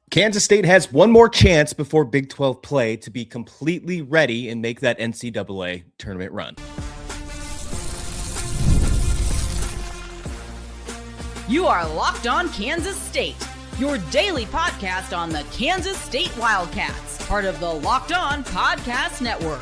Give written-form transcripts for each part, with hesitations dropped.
Kansas State has one more chance before Big 12 play to be completely ready and make that NCAA tournament run. You are Locked On Kansas State, your daily podcast on the Kansas State Wildcats, part of the Locked On Podcast Network,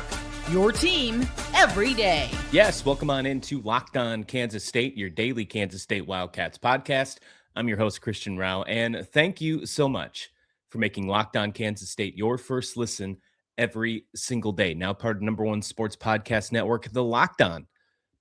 your team every day. Yes, welcome on into Locked On Kansas State, your daily Kansas State Wildcats podcast. I'm your host, Christian Rauh, and thank you so much for making Locked On Kansas State your first listen every single day. Now part of the number one sports podcast network, the Locked On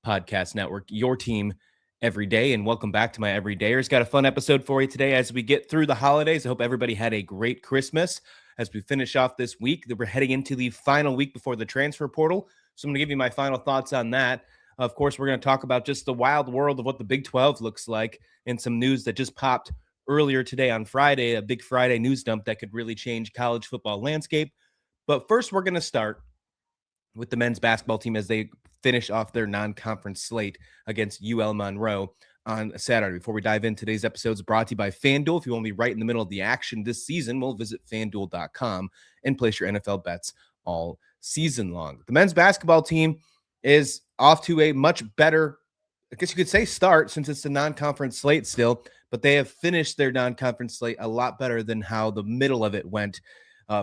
Podcast Network, your team every day. And welcome back to my everydayers. Got a fun episode for you today as we get through the holidays. I hope everybody had a great Christmas. As we finish off this week, we're heading into the final week before the transfer portal. So I'm going to give you my final thoughts on that. Of course, we're going to talk about just the wild world of what the Big 12 looks like and some news that just popped earlier today on Friday, a big Friday news dump that could really change college football landscape. But first, we're going to start with the men's basketball team as they finish off their non-conference slate against UL Monroe on Saturday. Before we dive in, today's episode is brought to you by FanDuel. If you want to be right in the middle of the action this season, we'll visit FanDuel.com and place your NFL bets all season long. The men's basketball team is off to a much better, I guess you could say, start, since it's a non-conference slate still, but they have finished their non-conference slate a lot better than how the middle of it went,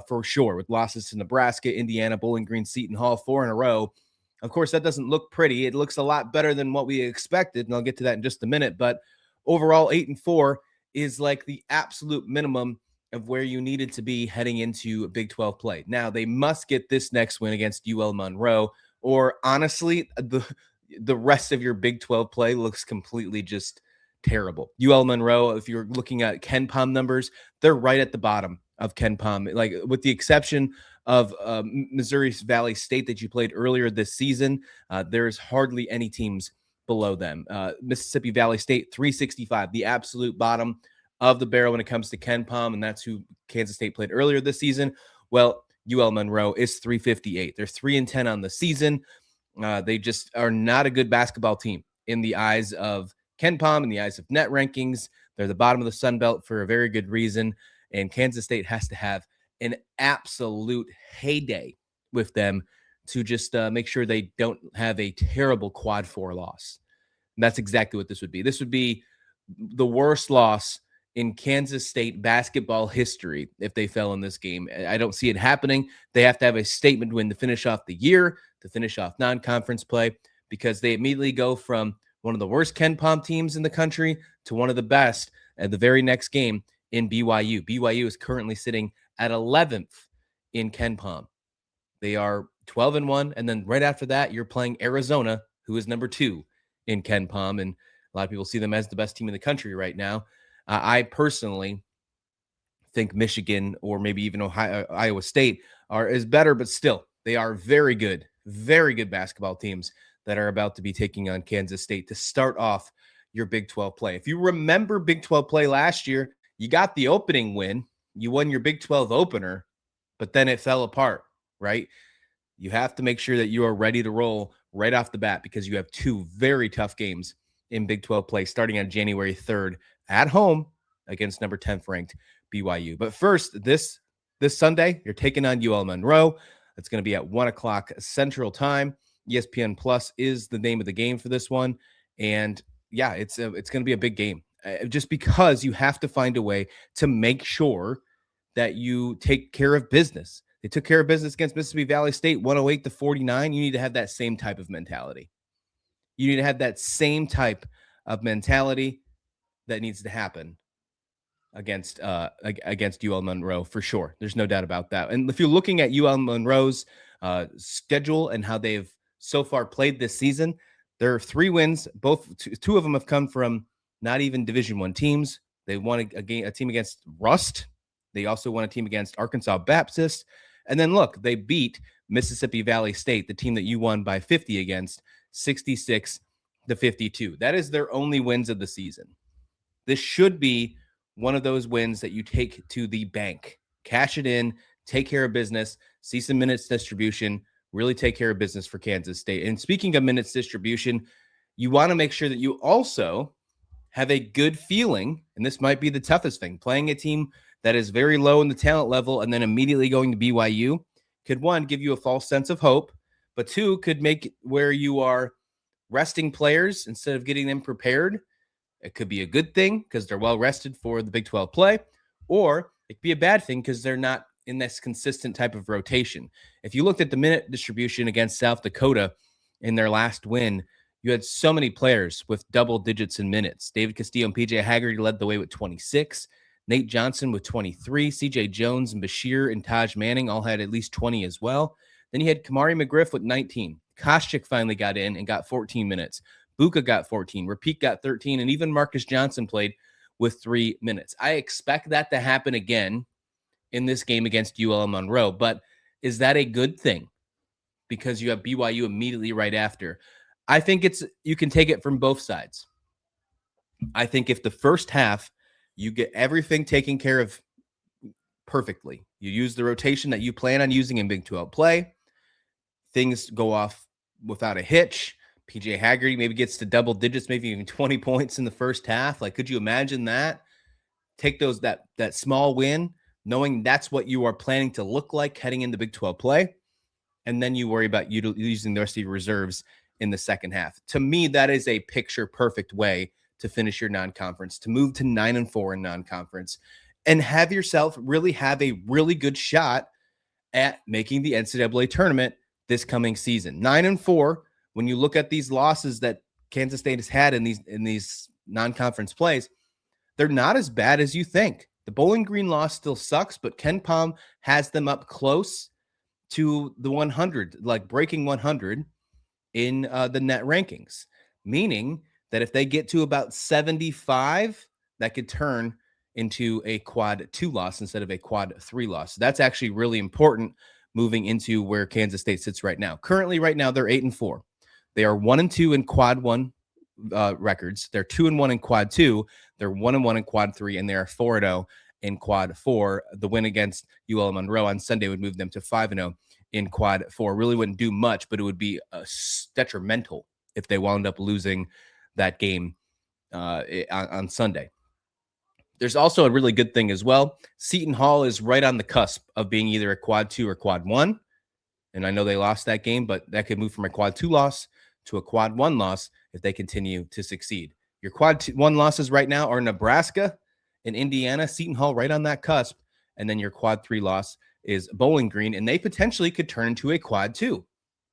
for sure, with losses to Nebraska, Indiana, Bowling Green, Seton Hall, 4 in a row. Of course, that doesn't look pretty. It looks a lot better than what we expected, and I'll get to that in just a minute, but overall, 8-4 is like the absolute minimum of where you needed to be heading into Big 12 play. Now, they must get this next win against UL Monroe, or honestly, the rest of your Big 12 play looks completely just terrible. UL Monroe, if you're looking at KenPom numbers, they're right at the bottom of KenPom, like with the exception of Missouri Valley State that you played earlier this season. There's hardly any teams below them. Mississippi Valley State, 365, the absolute bottom of the barrel when it comes to KenPom, and that's who Kansas State played earlier this season. Well, UL Monroe is 358. They're 3-10 on the season. They just are not a good basketball team in the eyes of KenPom, in the eyes of net rankings. They're the bottom of the Sun Belt for a very good reason, and Kansas State has to have an absolute heyday with them to just make sure they don't have a terrible quad 4 loss. And that's exactly what this would be. This would be the worst loss in Kansas State basketball history if they fell in this game. I don't see it happening. They have to have a statement win to finish off the year, to finish off non-conference play, because they immediately go from one of the worst KenPom teams in the country to one of the best at the very next game in BYU. BYU is currently sitting at 11th in KenPom. They are 12-1, and then right after that, you're playing Arizona, who is number 2 in KenPom, and a lot of people see them as the best team in the country right now. I personally think Michigan or maybe even Iowa State is better, but still, they are very good basketball teams that are about to be taking on Kansas State to start off your Big 12 play. If you remember Big 12 play last year, you got the opening win. You won your Big 12 opener, but then it fell apart, right? You have to make sure that you are ready to roll right off the bat because you have 2 very tough games in Big 12 play starting on January 3rd at home against number 10th ranked BYU. But first, this Sunday, you're taking on UL Monroe. It's going to be at 1 o'clock Central Time. ESPN Plus is the name of the game for this one. And yeah, it's going to be a big game just because you have to find a way to make sure that you take care of business. They took care of business against Mississippi Valley State, 108-49. You need to have that same type of mentality. You need to have that same type of mentality that needs to happen against UL Monroe for sure. There's no doubt about that. And if you're looking at UL Monroe's schedule and how they've so far played this season, there are 3 wins. Two of them have come from not even Division I teams. They won a team against Rust. They also won a team against Arkansas Baptist. And then look, they beat Mississippi Valley State, the team that you won by 50 against, 66-52. That is their only wins of the season. This should be one of those wins that you take to the bank. Cash it in, take care of business, see some minutes distribution, really take care of business for Kansas State. And speaking of minutes distribution, you want to make sure that you also have a good feeling, and this might be the toughest thing, playing a team that is very low in the talent level and then immediately going to BYU could, one, give you a false sense of hope, but two, could make it where you are resting players instead of getting them prepared. It could be a good thing because they're well rested for the Big 12 play, or it could be a bad thing because they're not in this consistent type of rotation. If you looked at the minute distribution against South Dakota in their last win, you had so many players with double digits in minutes. David Castillo and PJ Haggerty led the way with 26. Nate Johnson with 23. CJ Jones and Bashir and Taj Manning all had at least 20 as well. Then you had Kamari McGriff with 19. Koscheck finally got in and got 14 minutes. Buka got 14. Repeat got 13. And even Marcus Johnson played with 3 minutes. I expect that to happen again in this game against UL Monroe. But is that a good thing? Because you have BYU immediately right after. I think you can take it from both sides. I think if the first half you get everything taken care of perfectly, you use the rotation that you plan on using in Big 12 play, things go off without a hitch. PJ Haggerty maybe gets to double digits, maybe even 20 points in the first half. Like, could you imagine that? Take that small win, knowing that's what you are planning to look like heading into Big 12 play, and then you worry about using the rest of your reserves in the second half. To me, that is a picture-perfect way to finish your non-conference, to move to 9-4 in non-conference, and have yourself really have a really good shot at making the NCAA tournament this coming season. 9-4, when you look at these losses that Kansas State has had in these non-conference plays, they're not as bad as you think. The Bowling Green loss still sucks, but Ken Palm has them up close to the 100, like breaking 100 in the net rankings, meaning that if they get to about 75, that could turn into a quad 2 loss instead of a quad 3 loss. So that's actually really important moving into where Kansas State sits right now. Currently, right now, they're 8-4. They are 1-2 in quad 1 records. They're 2-1 in quad 2. They're 1-1 in quad 3, and they are 4-0 in quad 4. The win against UL Monroe on Sunday would move them to 5-0 in quad 4. Really wouldn't do much, but it would be detrimental if they wound up losing that game on Sunday. There's also a really good thing as well. Seton Hall is right on the cusp of being either a quad 2 or quad 1. And I know they lost that game, but that could move from a quad 2 loss to a quad 1 loss if they continue to succeed. Your quad 1 losses right now are Nebraska and Indiana. Seton Hall right on that cusp. And then your quad 3 loss is Bowling Green, and they potentially could turn into a quad 2.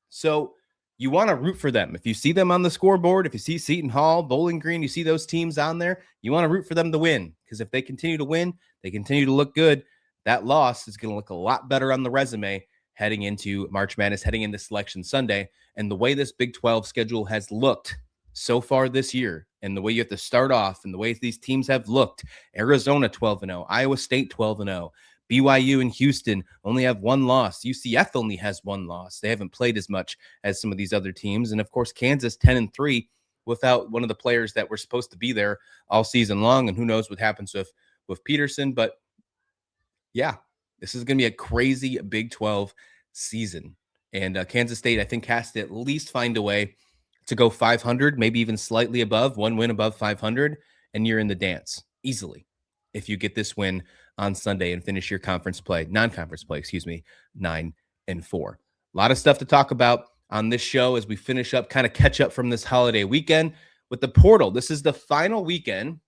So you want to root for them. If you see them on the scoreboard, if you see Seton Hall, Bowling Green, you see those teams on there, you want to root for them to win. Because if they continue to win, they continue to look good, that loss is going to look a lot better on the resume heading into March Madness, heading into Selection Sunday. And the way this Big 12 schedule has looked so far this year, and the way you have to start off, and the way these teams have looked, Arizona 12-0, Iowa State 12-0, BYU and Houston only have 1 loss. UCF only has 1 loss. They haven't played as much as some of these other teams. And of course, Kansas 10-3 without one of the players that were supposed to be there all season long. And who knows what happens with Peterson. But yeah, this is going to be a crazy Big 12 season. And Kansas State, I think, has to at least find a way to go 500, maybe even slightly above, 1 win above 500, and you're in the dance easily if you get this win on Sunday and finish your non-conference play, 9-4. A lot of stuff to talk about on this show as we finish up, kind of catch up from this holiday weekend with the portal. This is the final weekend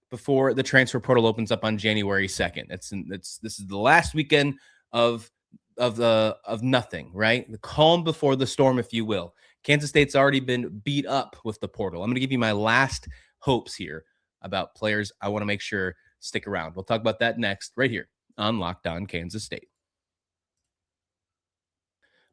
before the transfer portal opens up on January 2nd. This is the last weekend of nothing, right? The calm before the storm, if you will. Kansas State's already been beat up with the portal. I'm going to give you my last hopes here about players I want to make sure stick around. We'll talk about that next, right here on Locked On Kansas State.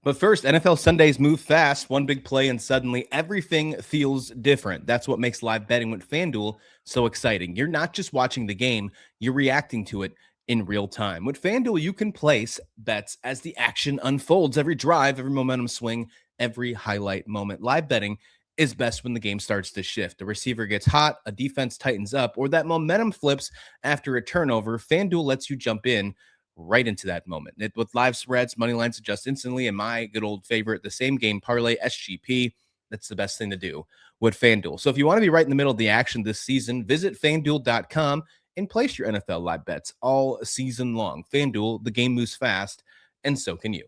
But first, NFL Sundays move fast. One big play and suddenly everything feels different. That's what makes live betting with FanDuel so exciting. You're not just watching the game, you're reacting to it in real time. With FanDuel, you can place bets as the action unfolds. Every drive, every momentum swing, every highlight moment. Live betting is best when the game starts to shift. The receiver gets hot, a defense tightens up, or that momentum flips after a turnover. FanDuel lets you jump in right into that moment. With live spreads, money lines adjust instantly, and my good old favorite, the same game parlay, SGP. That's the best thing to do with FanDuel. So if you want to be right in the middle of the action this season, visit FanDuel.com and place your NFL live bets all season long. FanDuel, the game moves fast, and so can you.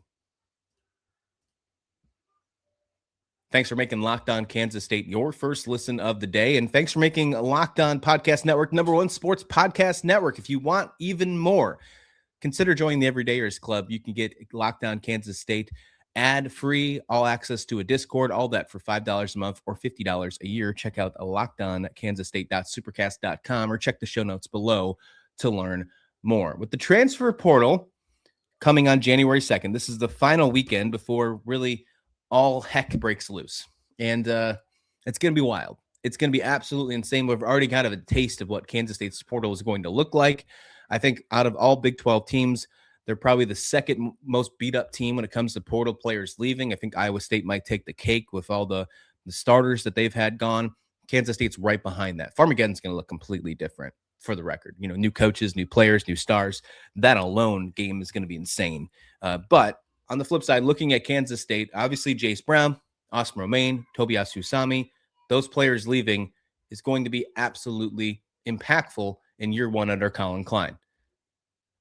Thanks for making Locked On Kansas State your first listen of the day. And thanks for making Locked On Podcast Network #1 sports podcast network. If you want even more, consider joining the Everydayers Club. You can get Locked On Kansas State ad-free, all access to a Discord, all that for $5 a month or $50 a year. Check out lockedonkansasState.supercast.com or check the show notes below to learn more. With the transfer portal coming on January 2nd, this is the final weekend before really all heck breaks loose. And it's going to be wild. It's going to be absolutely insane. We've already got a taste of what Kansas State's portal is going to look like. I think out of all Big 12 teams, they're probably the second most beat up team when it comes to portal players leaving. I think Iowa State might take the cake with all the starters that they've had gone. Kansas State's right behind that. Farmageddon's going to look completely different, for the record. You know, new coaches, new players, new stars. That alone game is going to be insane. But on the flip side, looking at Kansas State, obviously Jace Brown, Austin Romaine, Tobias Usami, those players leaving is going to be absolutely impactful in year one under Colin Klein.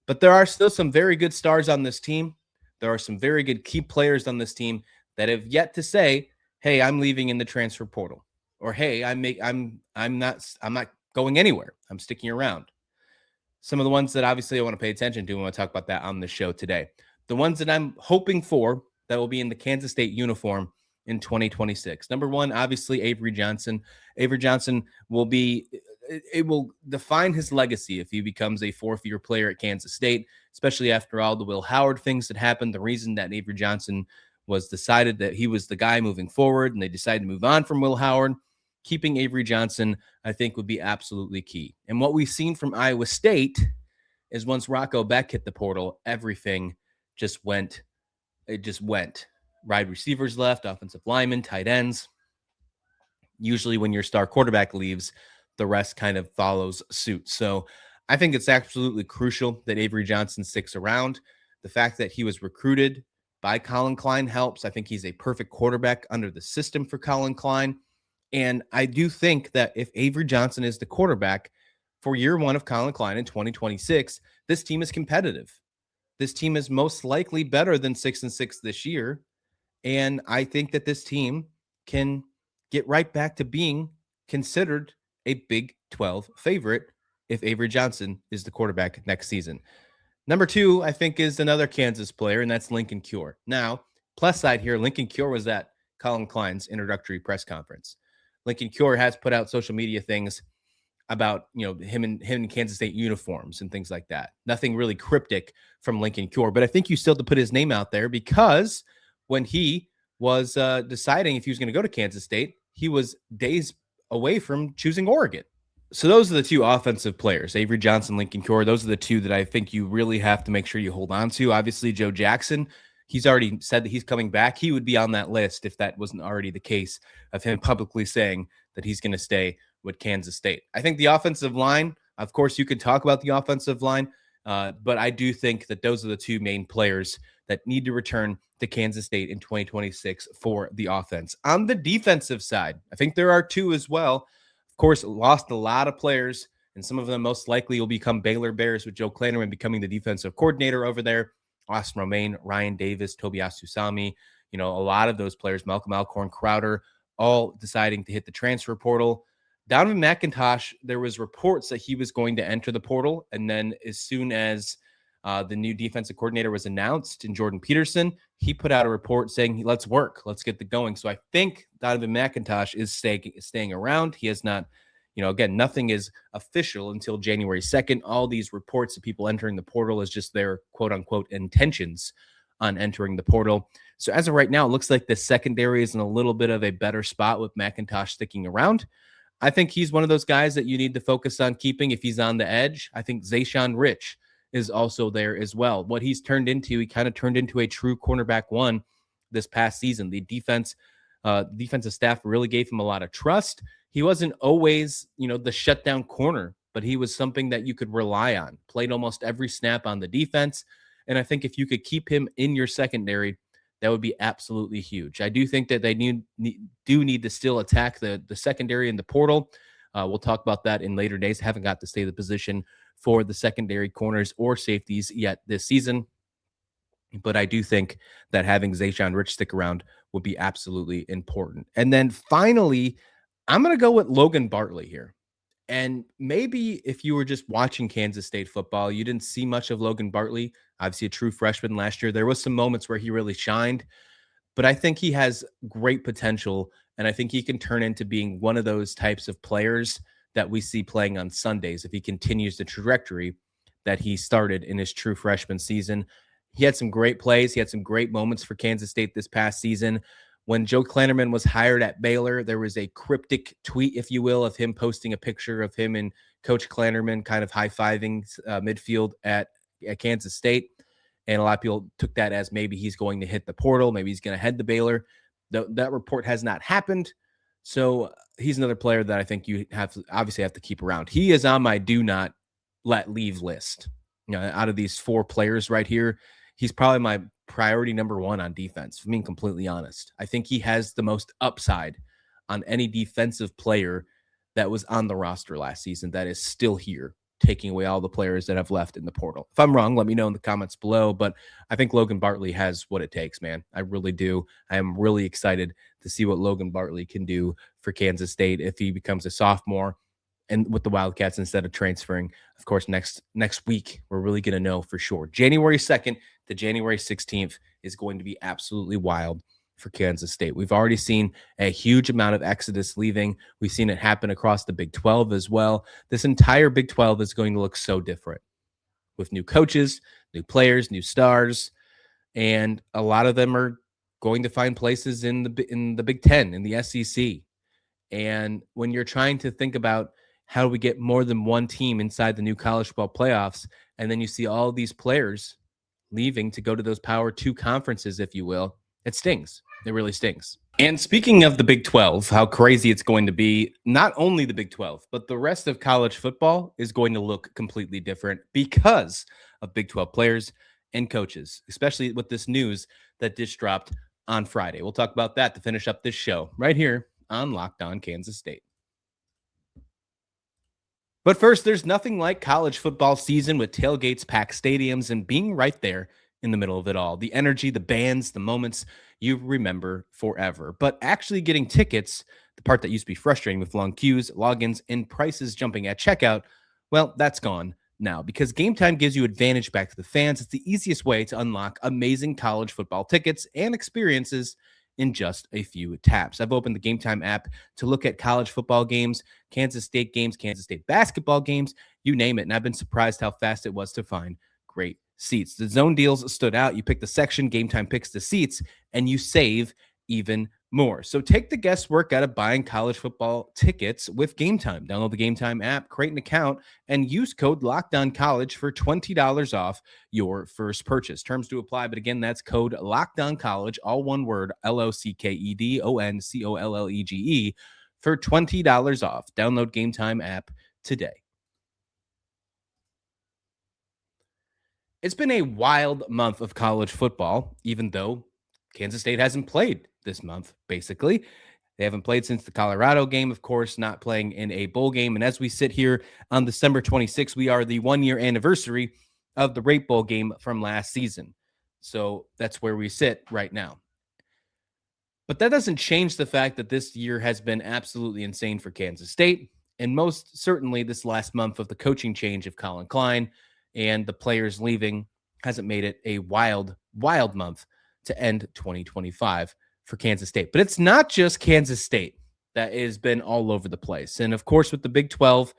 But there are still some very good stars on this team. There are some very good key players on this team that have yet to say, "Hey, I'm leaving in the transfer portal," or "Hey, I'm not going anywhere. I'm sticking around." Some of the ones that obviously I want to pay attention to, and I want to talk about that on the show today. The ones that I'm hoping for that will be in the Kansas State uniform in 2026. Number one, obviously, Avery Johnson. Avery Johnson will be, it will define his legacy if he becomes a fourth-year player at Kansas State, especially after all the Will Howard things that happened. The reason that Avery Johnson was decided that he was the guy moving forward, and they decided to move on from Will Howard. Keeping Avery Johnson, I think, would be absolutely key. And what we've seen from Iowa State is once Rocco Beck hit the portal, everything just went. Wide receivers left, offensive linemen, tight ends. Usually when your star quarterback leaves, the rest kind of follows suit. So I think it's absolutely crucial that Avery Johnson sticks around. The fact that he was recruited by Colin Klein helps. I think he's a perfect quarterback under the system for Colin Klein. And I do think that if Avery Johnson is the quarterback for year one of Colin Klein in 2026, this team is competitive. This team is most likely better than 6-6 this year. And I think that this team can get right back to being considered a Big 12 favorite if Avery Johnson is the quarterback next season. Number two, I think, is another Kansas player, and that's Linkon Cure. Now, plus side here, Linkon Cure was at Colin Klein's introductory press conference. Linkon Cure has put out social media things about, you know, him in Kansas State uniforms and things like that. Nothing really cryptic from Linkon Cure, but I think you still have to put his name out there because when he was deciding if he was going to go to Kansas State, he was days away from choosing Oregon. So those are the two offensive players, Avery Johnson, Linkon Cure. Those are the two that I think you really have to make sure you hold on to. Obviously, Joe Jackson, he's already said that he's coming back. He would be on that list if that wasn't already the case of him publicly saying that he's going to stay with Kansas State. I think the offensive line, of course, you could talk about the offensive line, but I do think that those are the two main players that need to return to Kansas State in 2026 for the offense. On the defensive side, I think there are two as well. Of course, lost a lot of players, and some of them most likely will become Baylor Bears with Joe Klanderman becoming the defensive coordinator over there. Austin Romaine, Ryan Davis, Tobias Usami, you know, a lot of those players, Malcolm Alcorn, Crowder, all deciding to hit the transfer portal. Donovan McIntosh, there was reports that he was going to enter the portal, and then as soon as the new defensive coordinator was announced in Jordan Peterson, he put out a report saying, let's work, let's get the going. So I think Donovan McIntosh is staying around. He has not, you know, again, nothing is official until January 2nd. All these reports of people entering the portal is just their quote unquote intentions on entering the portal. So as of right now, it looks like the secondary is in a little bit of a better spot with McIntosh sticking around. I think he's one of those guys that you need to focus on keeping if he's on the edge. I think Zayshawn Rich is also there as well. What he's turned into, he kind of turned into a true cornerback one this past season. The defensive staff really gave him a lot of trust. He wasn't always, you know, the shutdown corner, but he was something that you could rely on. Played almost every snap on the defense. And I think if you could keep him in your secondary, that would be absolutely huge. I do think that they do need to still attack the secondary in the portal. We'll talk about that in later days. Haven't got to stay the position for the secondary corners or safeties yet this season. But I do think that having Zayshawn Rich stick around would be absolutely important. And then finally, I'm going to go with Logan Bartley here. And maybe if you were just watching Kansas State football, you didn't see much of Logan Bartley. Obviously, a true freshman last year. There was some moments where he really shined, but I think he has great potential, and I think he can turn into being one of those types of players that we see playing on Sundays if he continues the trajectory that he started in his true freshman season. He had some great plays. He had some great moments for Kansas State this past season. When Joe Klannerman was hired at Baylor, there was a cryptic tweet, if you will, of him posting a picture of him and Coach Klannerman kind of high-fiving midfield at Kansas State. And a lot of people took that as maybe he's going to hit the portal. Maybe he's going to head to Baylor. That report has not happened. So he's another player that I think you obviously have to keep around. He is on my do not let leave list. Out of these four players right here, he's probably my priority number one on defense, if I'm being completely honest. I think he has the most upside on any defensive player that was on the roster last season that is still here, taking away all the players that have left in the portal. If I'm wrong, let me know in the comments below, but I think Logan Bartley has what it takes, man. I really do. I am really excited to see what Logan Bartley can do for Kansas State if he becomes a sophomore and with the Wildcats instead of transferring. Of course, next week, we're really going to know for sure. January 2nd to January 16th is going to be absolutely wild for Kansas State. We've already seen a huge amount of exodus leaving. We've seen it happen across the Big 12 as well. This entire Big 12 is going to look so different with new coaches, new players, new stars, and a lot of them are going to find places in the Big 10, in the SEC. And when you're trying to think about how do we get more than one team inside the new college football playoffs, and then you see all these players leaving to go to those Power 2 conferences, if you will, it stings. It really stings. And speaking of the Big 12, how crazy it's going to be, not only the Big 12, but the rest of college football is going to look completely different because of Big 12 players and coaches, especially with this news that just dropped on Friday. We'll talk about that to finish up this show right here on Locked On Kansas State. But first, there's nothing like college football season with tailgates, packed stadiums, and being right there in the middle of it all. The energy, the bands, the moments you remember forever. But actually getting tickets, the part that used to be frustrating with long queues, logins, and prices jumping at checkout, well, that's gone now because Game Time gives you advantage back to the fans. It's the easiest way to unlock amazing college football tickets and experiences in just a few taps. I've opened the Game Time app to look at college football games, Kansas State games, Kansas State basketball games, you name it. And I've been surprised how fast it was to find great seats. The zone deals stood out. You pick the section, Game Time picks the seats, and you save even more. So take the guesswork out of buying college football tickets with Game Time. Download the Game Time app, create an account, and use code LOCKEDONCollege for $20 off your first purchase. Terms do apply, but again, that's code LOCKEDONCollege, all one word, LOCKEDONCOLLEGE, for $20 off. Download Game Time app today. It's been a wild month of college football, even though Kansas State hasn't played this month, basically. They haven't played since the Colorado game, of course, not playing in a bowl game. And as we sit here on December 26th, we are the 1-year anniversary of the Rape Bowl game from last season. So that's where we sit right now. But that doesn't change the fact that this year has been absolutely insane for Kansas State. And most certainly this last month of the coaching change of Colin Klein and the players leaving hasn't made it a wild, wild month to end 2025 for Kansas State. But it's not just Kansas State that has been all over the place. And of course, with the Big 12,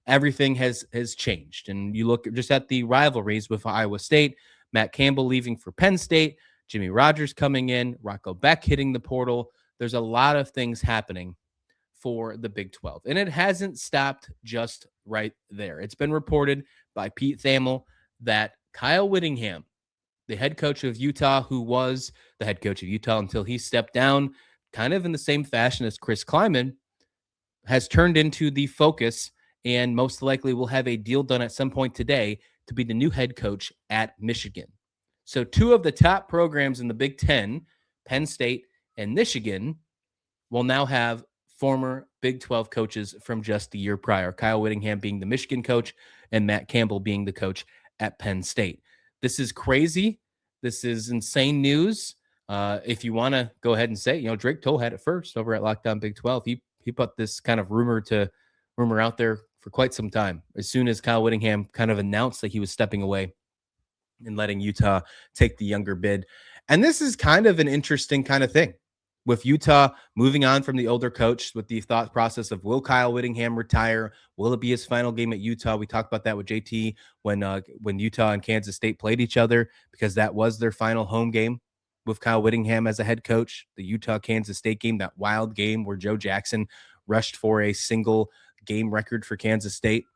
everything has changed. And you look just at the rivalries with Iowa State, Matt Campbell leaving for Penn State, Jimmy Rogers coming in, Rocco Beck hitting the portal. There's a lot of things happening for the Big 12. And it hasn't stopped just right there. It's been reported by Pete Thamel that Kyle Whittingham, the head coach of Utah, who was the head coach of Utah until he stepped down, kind of in the same fashion as Chris Kleiman, has turned into the focus and most likely will have a deal done at some point today to be the new head coach at Michigan. So two of the top programs in the Big Ten, Penn State and Michigan, will now have former Big 12 coaches from just a year prior, Kyle Whittingham being the Michigan coach and Matt Campbell being the coach at Penn State. This is crazy. This is insane news. If you want to go ahead and say, Drake Toll had it first over at Locked On Big 12. He put this kind of rumor out there for quite some time. As soon as Kyle Whittingham kind of announced that he was stepping away and letting Utah take the younger bid. And this is kind of an interesting kind of thing with Utah moving on from the older coach with the thought process of, will Kyle Whittingham retire? Will it be his final game at Utah? We talked about that with JT when Utah and Kansas State played each other, because that was their final home game with Kyle Whittingham as a head coach. The Utah-Kansas State game, that wild game where Joe Jackson rushed for a single game record for Kansas State.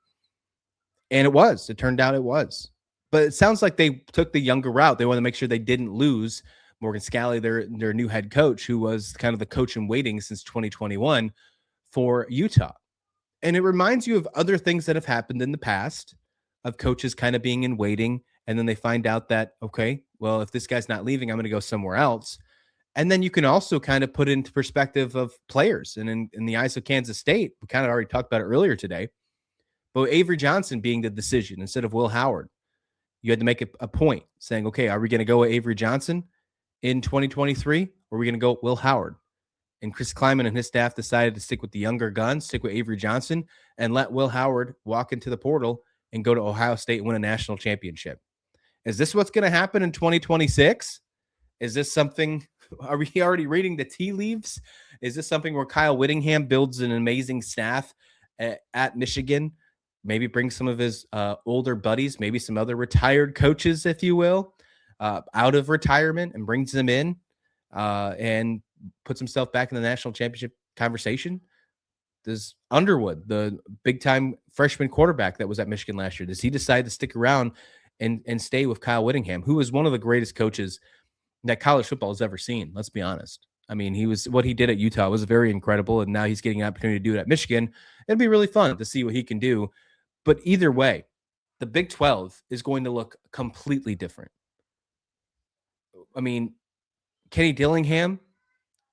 And it turned out it was. But it sounds like they took the younger route. They want to make sure they didn't lose Morgan Scalley, their new head coach, who was kind of the coach in waiting since 2021 for Utah. And it reminds you of other things that have happened in the past of coaches kind of being in waiting. And then they find out that, okay, well, if this guy's not leaving, I'm going to go somewhere else. And then you can also kind of put it into perspective of players. And in the eyes of Kansas State, we kind of already talked about it earlier today, but Avery Johnson being the decision instead of Will Howard, you had to make a point saying, okay, are we going to go with Avery Johnson in 2023, or are we going to go with Will Howard? And Chris Kleiman and his staff decided to stick with the younger guns, stick with Avery Johnson, and let Will Howard walk into the portal and go to Ohio State and win a national championship. Is this what's going to happen in 2026? Is this something, are we already reading the tea leaves? Is this something where Kyle Whittingham builds an amazing staff at Michigan? Maybe bring some of his older buddies, maybe some other retired coaches, if you will, out of retirement, and brings them in and puts himself back in the national championship conversation? Does Underwood, the big-time freshman quarterback that was at Michigan last year, does he decide to stick around and stay with Kyle Whittingham, who is one of the greatest coaches that college football has ever seen? Let's be honest. I mean, what he did at Utah was very incredible, and now he's getting an opportunity to do it at Michigan. It'll be really fun to see what he can do. But either way, the Big 12 is going to look completely different. I mean, Kenny Dillingham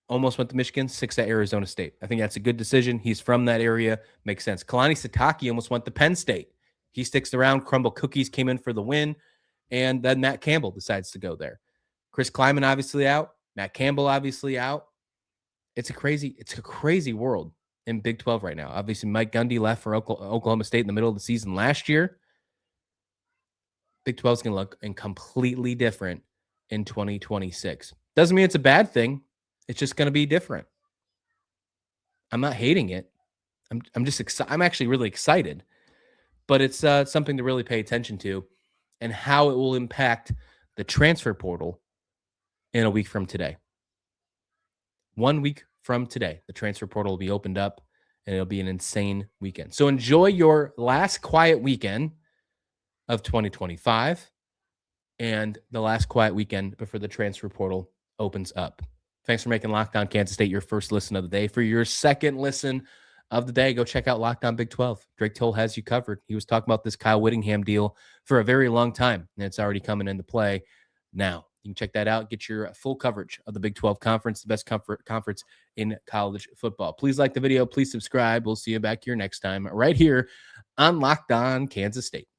almost went to Michigan, 6 at Arizona State. I think that's a good decision. He's from that area. Makes sense. Kalani Sitake almost went to Penn State. He sticks around. Crumble Cookies came in for the win. And then Matt Campbell decides to go there. Chris Kleiman obviously out. Matt Campbell obviously out. It's a crazy world in Big 12 right now. Obviously, Mike Gundy left for Oklahoma State in the middle of the season last year. Big 12 is going to look completely different in 2026. Doesn't mean it's a bad thing. It's just going to be different. I'm not hating it. I'm just excited. I'm actually really excited, but it's something to really pay attention to, and how it will impact the transfer portal in a week from today. 1 week from today, the transfer portal will be opened up, and it'll be an insane weekend. So enjoy your last quiet weekend of 2025 and the last quiet weekend before the transfer portal opens up. Thanks for making Locked On Kansas State your first listen of the day. For your second listen of the day, go check out Locked On Big 12. Drake Toll has you covered. He was talking about this Kyle Whittingham deal for a very long time, and it's already coming into play now. You can check that out. Get your full coverage of the Big 12 Conference, the best conference in college football. Please like the video. Please subscribe. We'll see you back here next time right here on Locked On Kansas State.